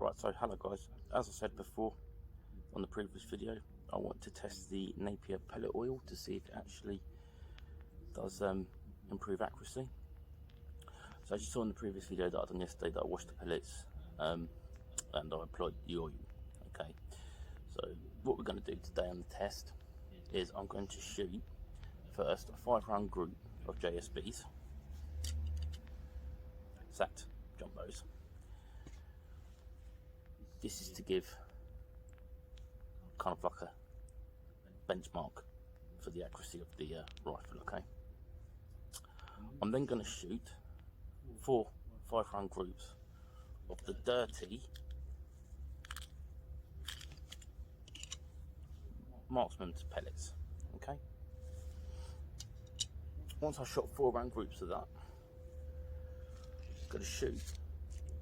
Right, so hello guys, as I said before on the previous video, I want to test the Napier pellet oil to see if it actually does improve accuracy. So as you saw in the previous video that I done yesterday, that I washed the pellets and I applied the oil. Okay, so what we're going to do today on the test is I'm going to shoot first a 5-round group of JSBs, SAT jumbos. This is to give kind of like a benchmark for the accuracy of the rifle, okay? I'm then going to shoot 4 5-round groups of the dirty marksman's pellets, okay? Once I've shot 4-round groups of that, I'm going to shoot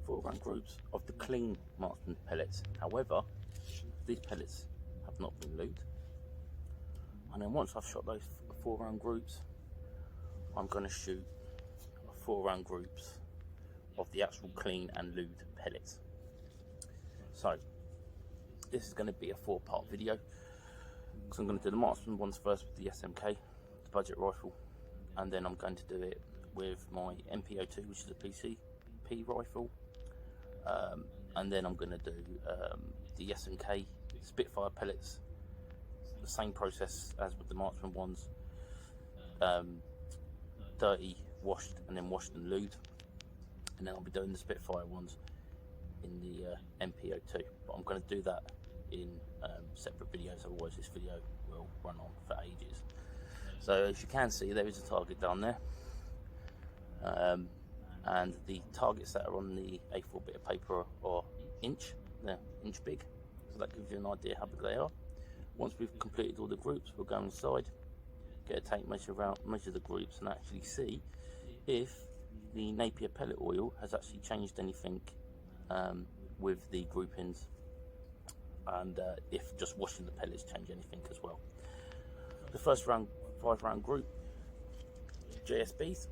4-round groups of the clean marksman pellets. However, these pellets have not been lubed. And then once I've shot those 4-round groups, I'm going to shoot 4-round groups of the actual clean and lubed pellets. So this is going to be a 4-part video, because I'm going to do the marksman ones first with the SMK, the budget rifle, and then I'm going to do it with my MP02, which is a PCP rifle. And then I'm going to do the SMK Spitfire pellets, the same process as with the marksman ones, dirty, washed, and then washed and lubed. And then I'll be doing the Spitfire ones in the MP02, but I'm going to do that in separate videos, otherwise this video will run on for ages. So as you can see, there is a target down there. And the targets that are on the A4 bit of paper are they're inch big, so that gives you an idea how big they are. Once we've completed all the groups, we'll go inside, get a tape measure around, measure the groups, and actually see if the Napier pellet oil has actually changed anything with the groupings, and if just washing the pellets change anything as well. The first 5-round group, JSBs.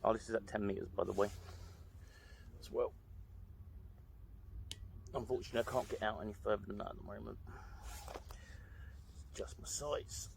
Oh, this is at 10 meters, by the way, as well. Unfortunately, I can't get out any further than that at the moment. It's just my sights.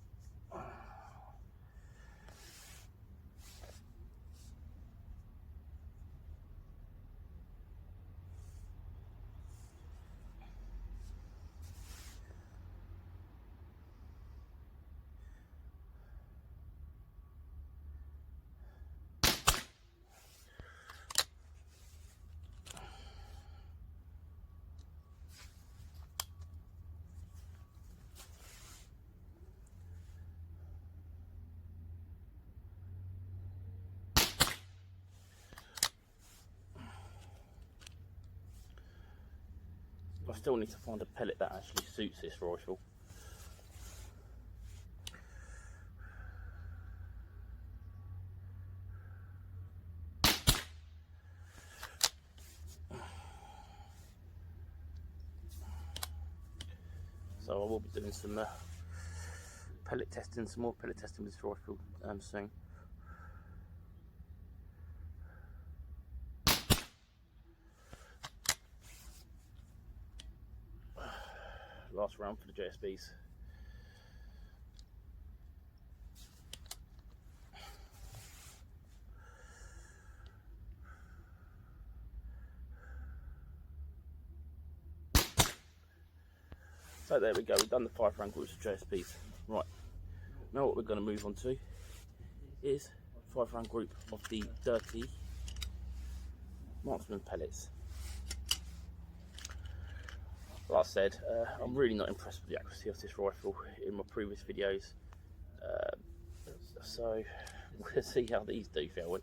I still need to find a pellet that actually suits this rifle. So I will be doing some pellet testing, some more pellet testing with this rifle soon. Last round for the JSBs. So there we go, we've done the 5-round groups of JSBs. Right, now what we're going to move on to is 5-round group of the dirty marksman pellets. Like I said, I'm really not impressed with the accuracy of this rifle in my previous videos, so we'll see how these do, shall we?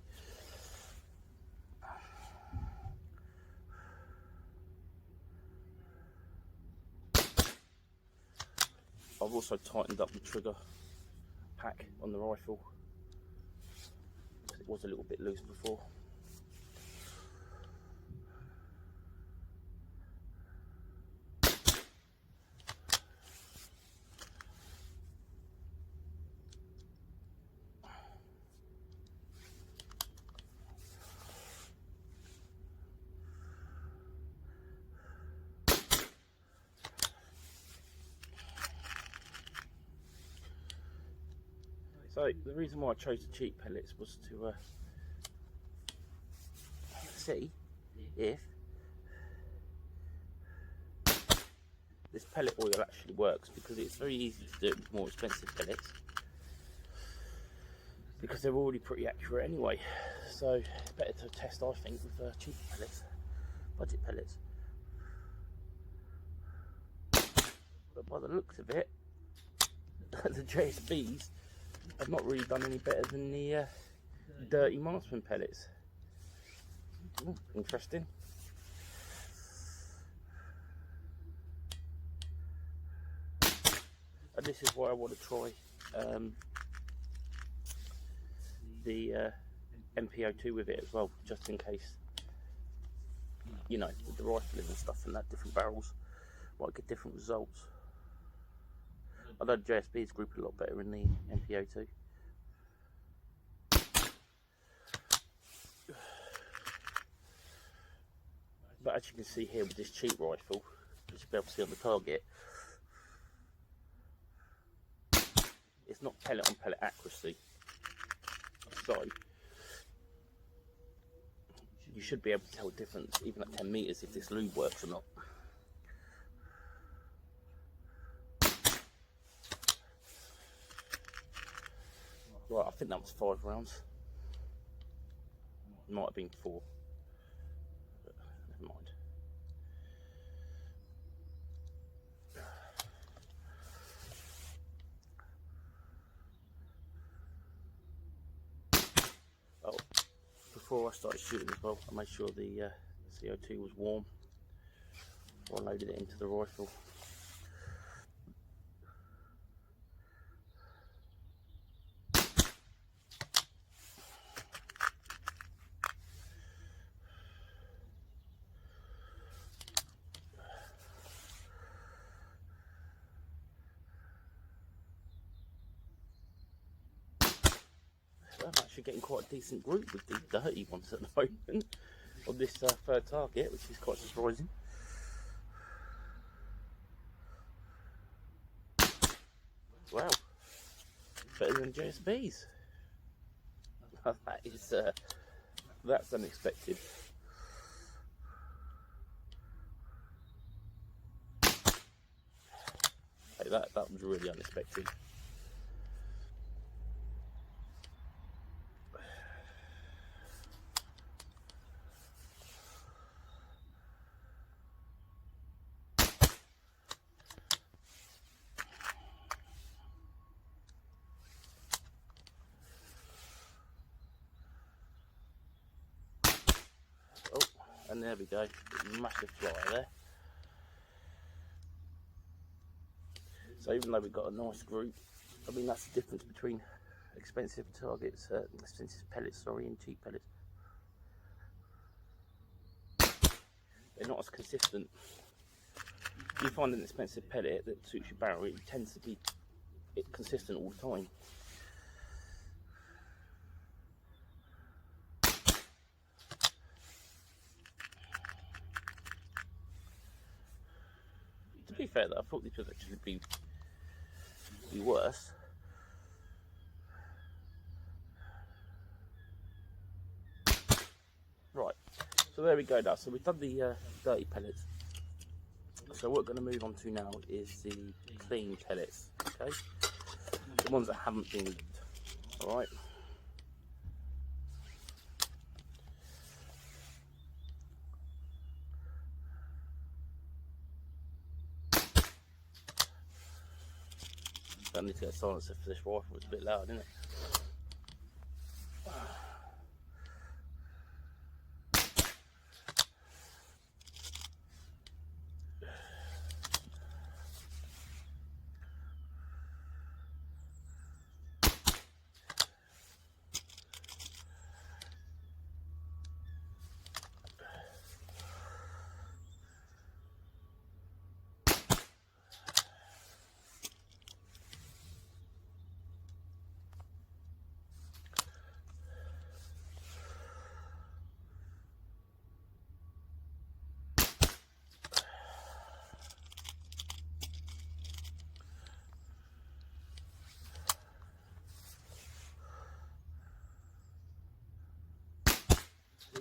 I've also tightened up the trigger pack on the rifle, because it was a little bit loose before. So the reason why I chose the cheap pellets was to see if this pellet oil actually works, because it's very easy to do it with more expensive pellets because they're already pretty accurate anyway. So it's better to test, I think, with cheaper pellets, budget pellets. But by the looks of it, the JSBs have not really done any better than the dirty marksman pellets. Interesting. And this is why I want to try the MPO2 with it as well, just in case, you know, with the rifling and stuff and that, different barrels might get different results. I know the JSBs group a lot better in the MPO2. But as you can see here with this cheap rifle, as you'll be able to see on the target, it's not pellet on pellet accuracy. So you should be able to tell the difference even at 10 meters if this lube works or not. Right, I think that was 5 rounds. It might have been 4. But never mind. Oh, before I started shooting as well, I made sure the CO2 was warm before I loaded it into the rifle. I'm actually getting quite a decent group with these dirty ones at the moment on this third target, which is quite surprising. Wow, better than JSBs. That is that's unexpected. Hey, that was really unexpected. Oh, and there we go, massive flyer there. So even though we've got a nice group, I mean, that's the difference between expensive targets, expensive pellets, sorry, and cheap pellets. They're not as consistent. You find an expensive pellet that suits your barrel, it tends to be consistent all the time. To be fair though, I thought this would actually be worse. Right, so there we go now. So we've done the dirty pellets. So what we're going to move on to now is the clean pellets, okay? The ones that haven't been lubed, alright? I need to get a silencer for this rifle, it's a bit loud, isn't it?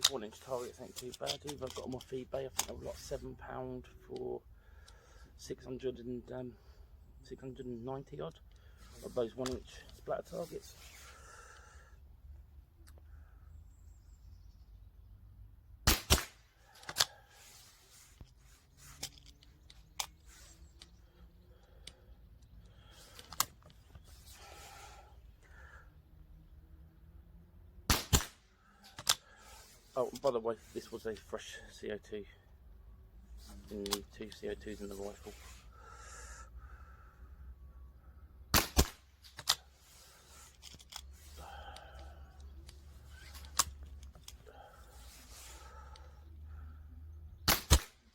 1-inch targets ain't too bad either. I've got on my feed bay, I think I've got £7 for 690 odd of those 1-inch splatter targets. Oh, by the way, this was a fresh CO2 in the 2 CO2s in the rifle.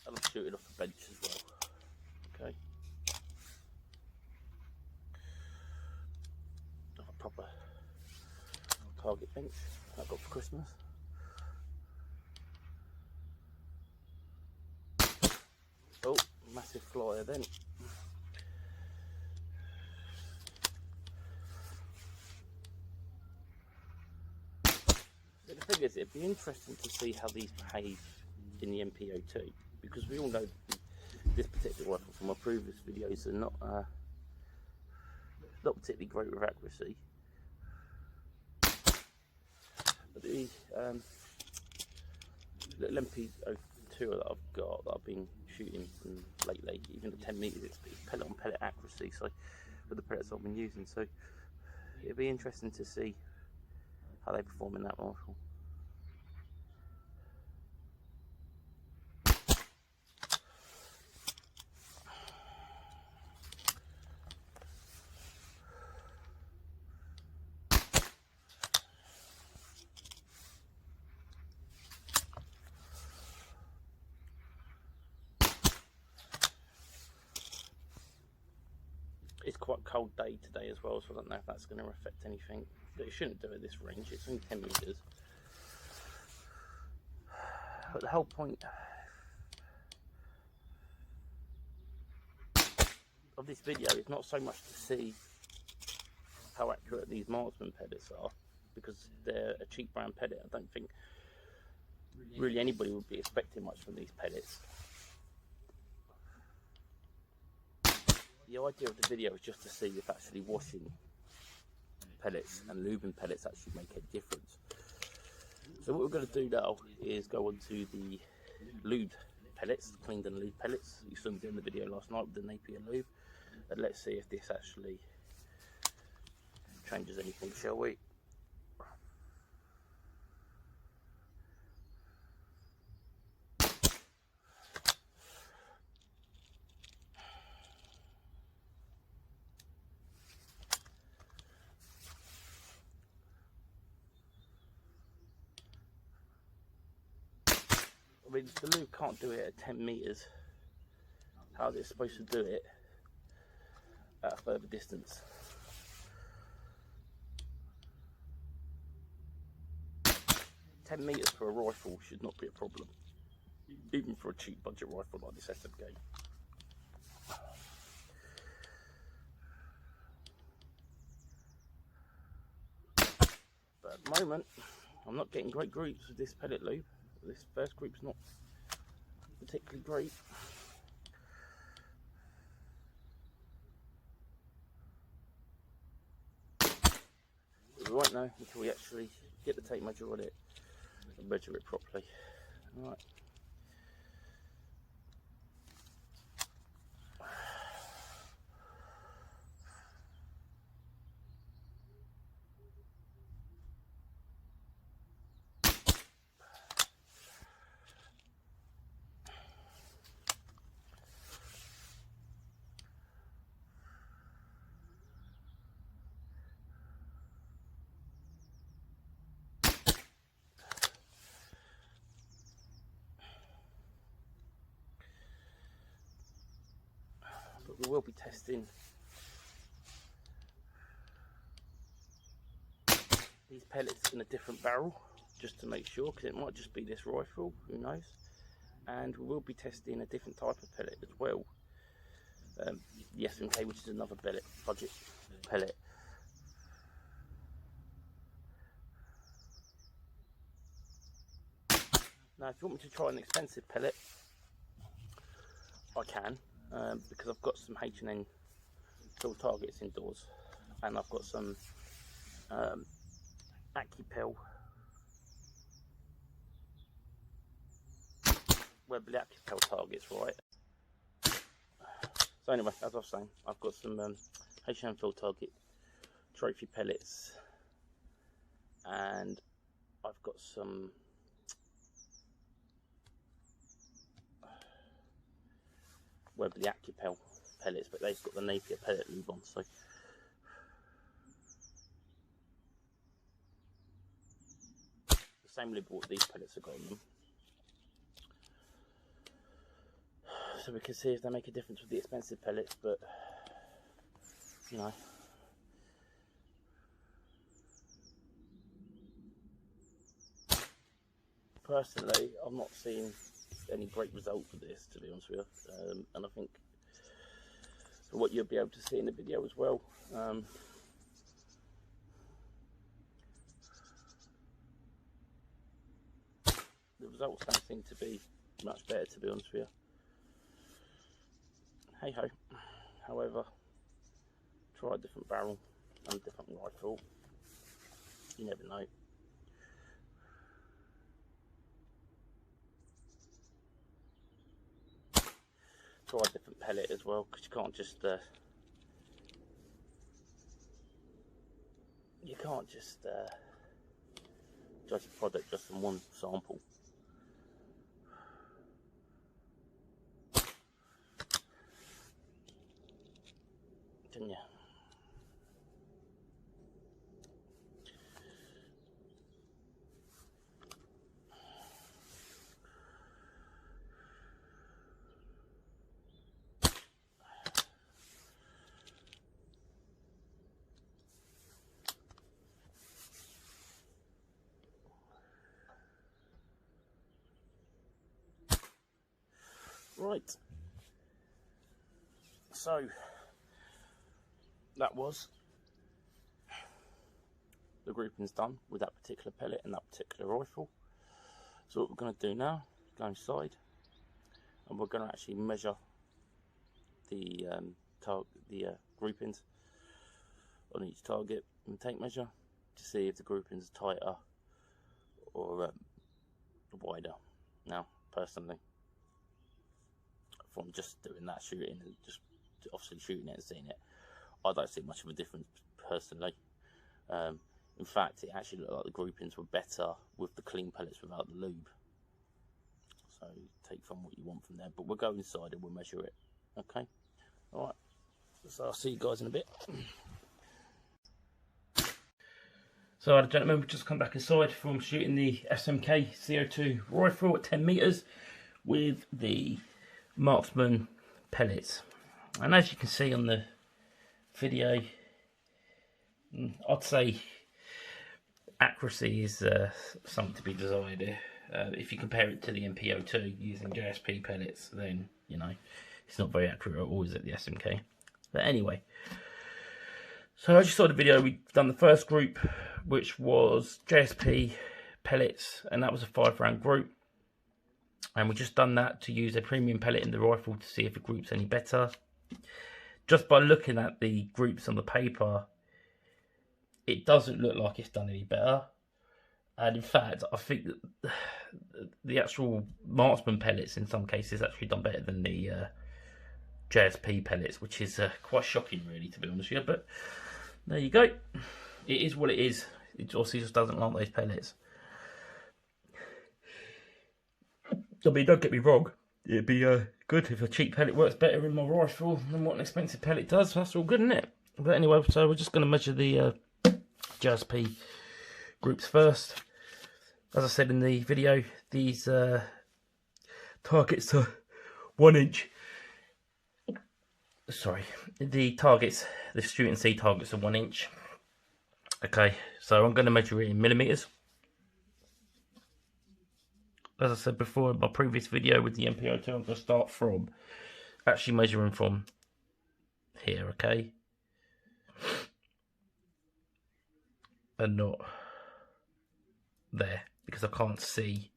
And I'll shoot it off the bench as well. Okay. Have a proper target bench I got for Christmas. Oh, massive flyer then. So the thing is, it'd be interesting to see how these behave in the MPO2, because we all know that this particular rifle from my previous videos are not particularly great with accuracy. But the little MPO2 that I've got, that I've been shooting from lately, even at 10 meters, it's pellet on pellet accuracy, so with the pellets I've been using, so it'd be interesting to see how they perform in that rifle. It's quite a cold day today as well, so I don't know if that's going to affect anything. But it shouldn't do at this range, it's only 10 meters. But the whole point of this video is not so much to see how accurate these marksman pellets are, because they're a cheap brand pellet. I don't think really anybody would be expecting much from these pellets. The idea of the video is just to see if actually washing pellets and lubing pellets actually make a difference. So what we're going to do now is go on to the lubed pellets, cleaned and lubed pellets. You saw me doing the video last night with the Napier lube, and let's see if this actually changes anything, shall we? I mean, the lube can't do it at 10 meters. How is it supposed to do it at a further distance? $10 meters for a rifle should not be a problem, even for a cheap budget rifle like this SMG. But at the moment, I'm not getting great groups with this pellet lube. This first group's not particularly great. But we won't know until we actually get the tape measure on it and measure it properly. Alright. But we will be testing these pellets in a different barrel just to make sure, because it might just be this rifle, who knows. And we will be testing a different type of pellet as well, the SMK, which is another budget pellet. Now if you want me to try an expensive pellet, I can, because I've got some H&N fill targets indoors, and I've got some Acupel Webley Acupel targets, right? So anyway, as I was saying, I've got some H&N fill target trophy pellets, and I've got some Webley Acupel pellets, but they've got the Napier pellet lube on, so the same lube what these pellets have got on them. So we can see if they make a difference with the expensive pellets, but you know, personally I'm not seeing any great result for this, to be honest with you, and I think for what you'll be able to see in the video as well, the results don't seem to be much better, to be honest with you. Hey ho. However, try a different barrel and a different rifle, you never know. Try a different pellet as well, because you can't just judge a product just from one sample. Can you? Right, so that was the groupings done with that particular pellet and that particular rifle. So what we're going to do now, go inside, and we're going to actually measure the groupings on each target and tape measure to see if the groupings are tighter or wider. Now, personally, from just doing that shooting and just obviously shooting it and seeing it, I don't see much of a difference personally. In fact, it actually looked like the groupings were better with the clean pellets without the lube. So take from what you want from there, but we'll go inside and we'll measure it. Okay, all right, so I'll see you guys in a bit. So gentlemen, we've just come back inside from shooting the SMK CO2 rifle at 10 meters with the marksman pellets, and as you can see on the video, I'd say accuracy is something to be desired here. If you compare it to the MPO2 using JSP pellets, then you know it's not very accurate at all, is it, the SMK? But anyway, so as you saw the video, we've done the first group, which was JSP pellets, and that was a 5-round group. And we've just done that to use a premium pellet in the rifle to see if it groups any better. Just by looking at the groups on the paper, it doesn't look like it's done any better. And in fact, I think that the actual marksman pellets in some cases actually done better than the JSP pellets, which is quite shocking really, to be honest with you. But there you go. It is what it is. It obviously just doesn't like those pellets. I mean, don't get me wrong, it'd be good if a cheap pellet works better in my rifle than what an expensive pellet does. That's all good, isn't it? But anyway, so we're just going to measure the JSP groups first. As I said in the video, these targets are 1 inch. Sorry, the shooting C targets are 1 inch. Okay, so I'm going to measure it in millimeters. As I said before in my previous video with the MPO2, I'm going to start from actually measuring from here, okay? And not there, because I can't see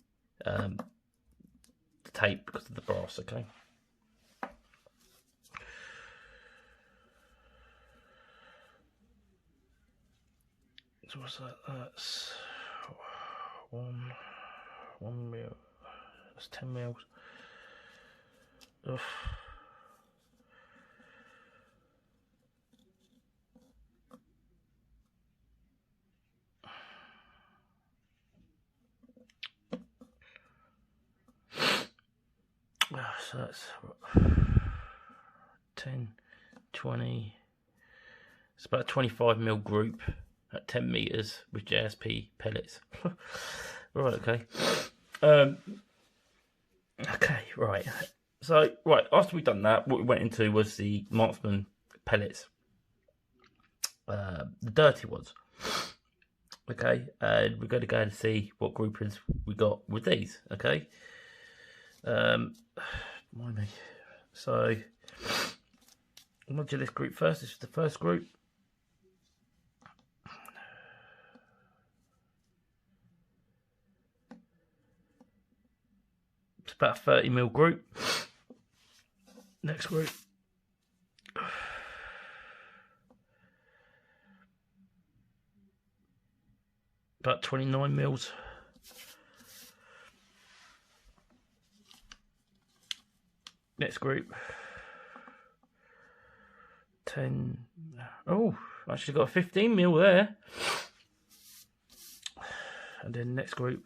tape because of the brass, okay? So what's that? That's 1 mil. That's 10 mils. Ugh. So that's 10, 20. It's about a 25 mil group at 10 meters with JSP pellets. Right, okay. Okay, right. So, right, after we've done that, what we went into was the marksman pellets. The dirty ones. Okay, and we're going to go and see what groupings we got with these, okay? Mind me. So, I'll do this group first. This is the first group. It's about a 30 mil group. Next group. About 29 mils. Next group. 10. Oh, actually got a 15 mil there. And then next group.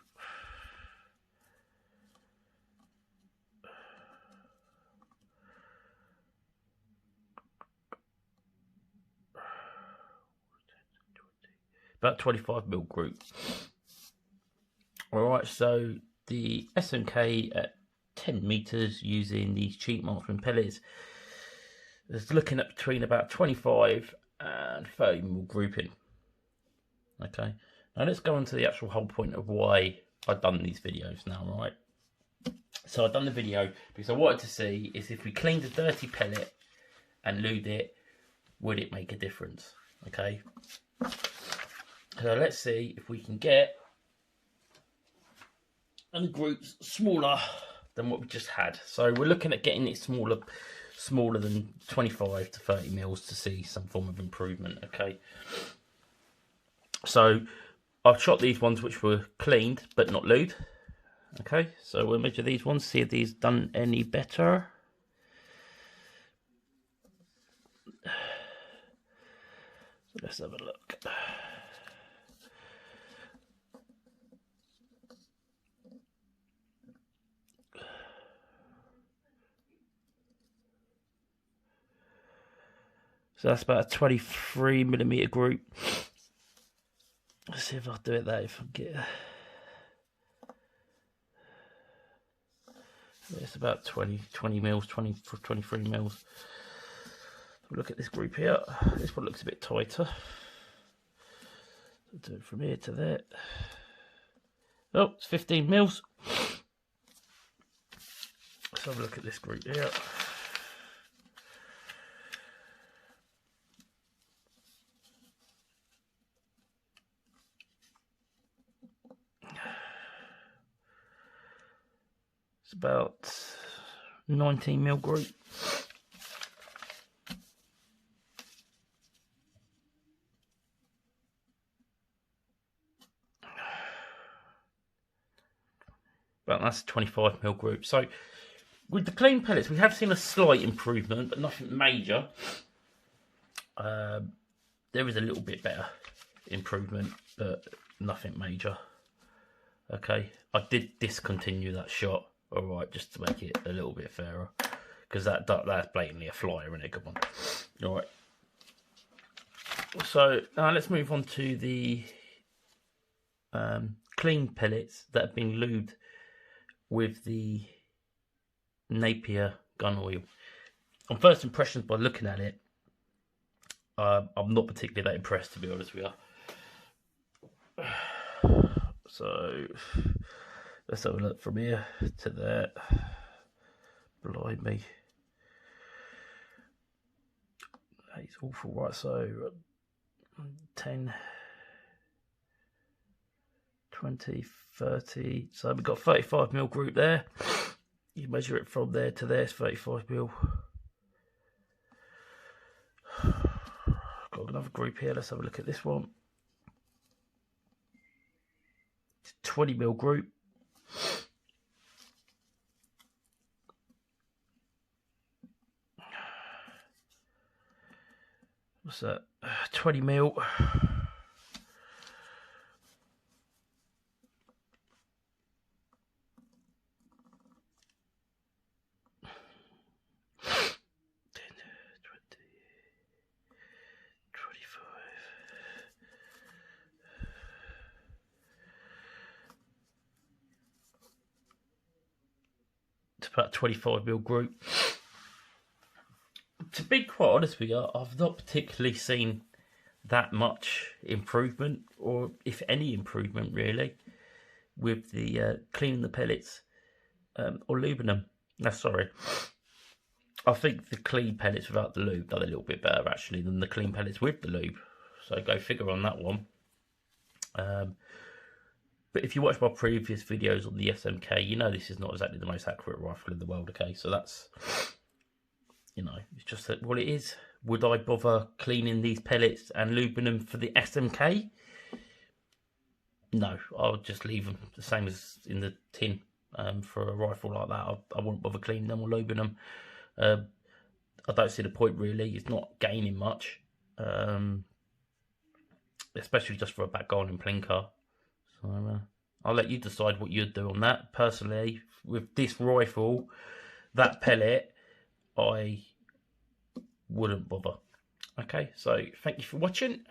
About 25 mil group. Alright, so the SMK at 10 meters using these cheap marksman pellets is looking at between about 25 and 30 mil grouping. Okay, now let's go on to the actual whole point of why I've done these videos now, right? So I've done the video because I wanted to see is if we cleaned a dirty pellet and lubed it, would it make a difference? Okay, so let's see if we can get any groups smaller than what we just had. So we're looking at getting it smaller than 25 to 30 mils to see some form of improvement. Okay, so I've shot these ones which were cleaned but not lubed. Okay, so we'll measure these ones, see if these done any better. So let's have a look. So that's about a 23 millimeter group. Let's see if I'll do it that if I get. It's about 20 mils, 23 mils. Look at this group here. This one looks a bit tighter. So do it from here to there. Oh, it's 15 mils. Let's have a look at this group here. It's about 19 mil group. But that's a 25 mil group. So with the clean pellets, we have seen a slight improvement, but nothing major. There is a little bit better improvement, but nothing major. Okay, I did discontinue that shot. All right, just to make it a little bit fairer, because that's blatantly a flyer, isn't it? Come on. All right. So now let's move on to the clean pellets that have been lubed with the Napier gun oil. On first impressions, by looking at it, I'm not particularly that impressed, to be honest with you. So let's have a look from here to there. Blind me. It's awful, right? So 10, 20, 30. So we've got 35 mil group there. You measure it from there to there, it's 35mm. Got another group here, let's have a look at this one. It's a 20mm group. What's that? 20mm. It's about 25mm group. To be quite honest with you, I've not particularly seen that much improvement, or if any improvement really, with the cleaning the pellets or lubing them. No, sorry. I think the clean pellets without the lube done a little bit better actually than the clean pellets with the lube. So go figure on that one. But if you watch my previous videos on the SMK, you know this is not exactly the most accurate rifle in the world, okay? So that's, you know, it's just that what it is. Would I bother cleaning these pellets and lubing them for the SMK? No, I'll just leave them the same as in the tin. For a rifle like that, I wouldn't bother cleaning them or lubing them. I don't see the point really. It's not gaining much, especially just for a back garden plinker. So I'll let you decide what you'd do on that. Personally, with this rifle, that pellet, I wouldn't bother. Okay, so thank you for watching.